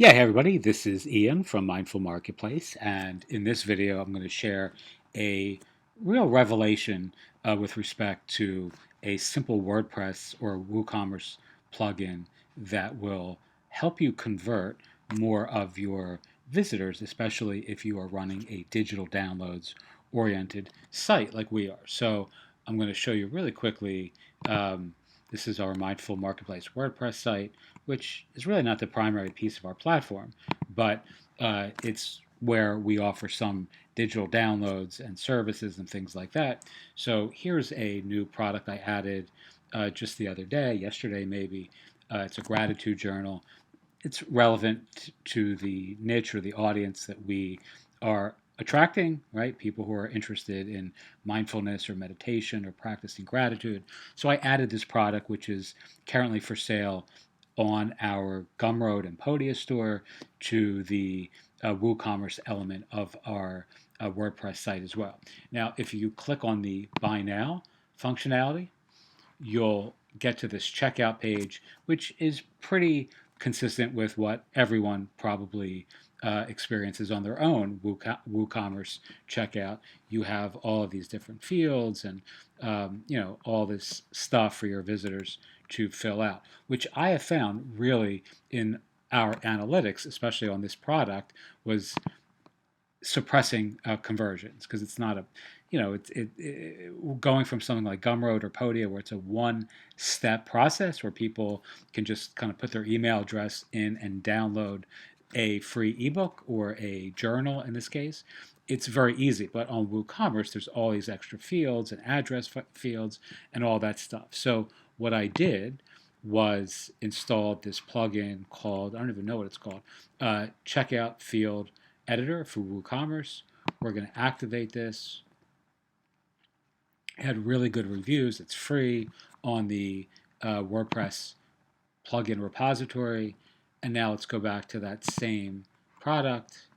Hey everybody, this is Ian from Mindful Marketplace, and in this video I'm going to share a real revelation with respect to a simple WordPress or WooCommerce plugin that will help you convert more of your visitors, especially if you are running a digital downloads oriented site like we are. So I'm going to show you really quickly. Um, this is our Mindful Marketplace WordPress site, which is really not the primary piece of our platform, but it's where we offer some digital downloads and services and things like that. So here's a new product I added just the other day, yesterday maybe. It's a gratitude journal. It's relevant to the niche or the audience that we are attracting, right? People who are interested in mindfulness or meditation or practicing gratitude. So I added this product, which is currently for sale on our Gumroad and Podia store, to the WooCommerce element of our WordPress site as well. Now, if you click on the Buy Now functionality, you'll get to this checkout page, which is pretty consistent with what everyone probably experiences on their own WooCommerce checkout. You have all of these different fields and all this stuff for your visitors to fill out, which I have found really in our analytics, especially on this product, was suppressing conversions because it's not a, going from something like Gumroad or Podia where it's a one-step process where people can just kind of put their email address in and download a free ebook or a journal in this case. It's very easy, but on WooCommerce, there's all these extra fields and address fields and all that stuff. So what I did was installed this plugin called, I don't even know what it's called, Checkout Field Editor for WooCommerce. We're going to activate this. It had really good reviews. It's free on the WordPress plugin repository. And now let's go back to that same product.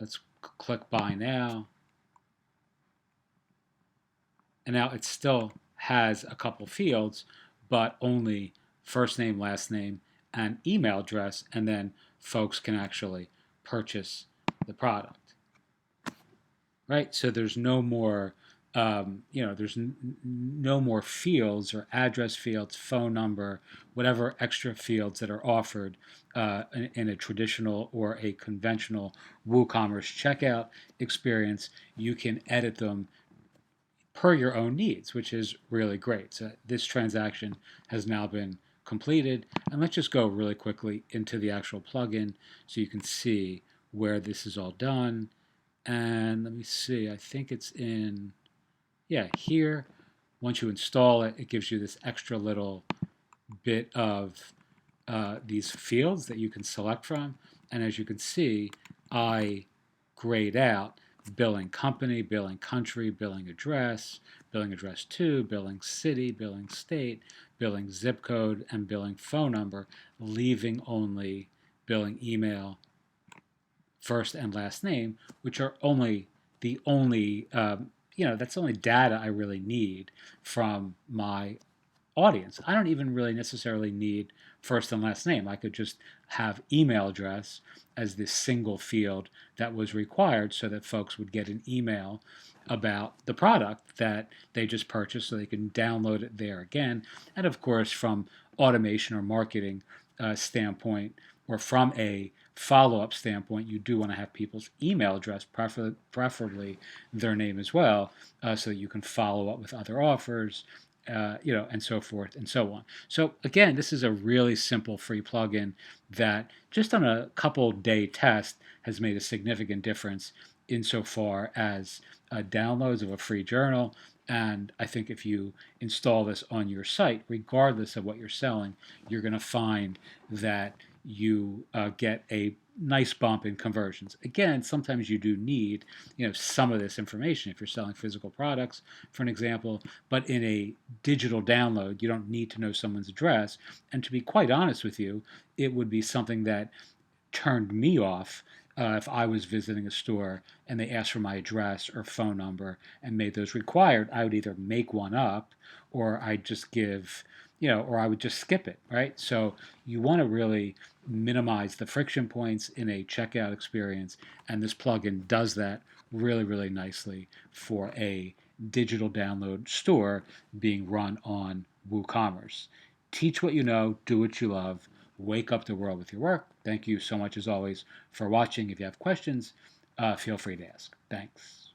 Let's click Buy Now. And now it still has a couple fields, but only first name, last name, and email address, and then folks can actually purchase the product, right? So there's no more, there's no more fields or address fields, phone number, whatever extra fields that are offered in a traditional or a conventional WooCommerce checkout experience. You can edit them per your own needs, which is really great. So this transaction has now been completed. And let's just go really quickly into the actual plugin so you can see where this is all done. And let me see, I think it's in, here. Once you install it, it gives you this extra little bit of these fields that you can select from. And as you can see, I grayed out billing company, billing country, billing address 2, billing city, billing state, billing zip code, and billing phone number, leaving only billing email, first and last name, which are only the only, that's the only data I really need from my audience. I don't even really necessarily need first and last name. I could just have email address as this single field that was required so that folks would get an email about the product that they just purchased so they can download it there again. And of course, from automation or marketing standpoint, or from a follow-up standpoint, you do want to have people's email address, preferably their name as well, so that you can follow up with other offers, and so forth and so on. So again, this is a really simple free plugin that just on a couple day test has made a significant difference insofar as downloads of a free journal. And I think if you install this on your site, regardless of what you're selling, you're going to find that you get a nice bump in conversions. Again, sometimes you do need, some of this information if you're selling physical products, for an example, but in a digital download, you don't need to know someone's address. And to be quite honest with you, it would be something that turned me off if I was visiting a store and they asked for my address or phone number and made those required. I would either make one up or I'd just give or I would just skip it, right? So you want to really minimize the friction points in a checkout experience, and this plugin does that really, really nicely for a digital download store being run on WooCommerce. Teach what you know, do what you love, wake up the world with your work. Thank you so much, as always, for watching. If you have questions, feel free to ask. Thanks.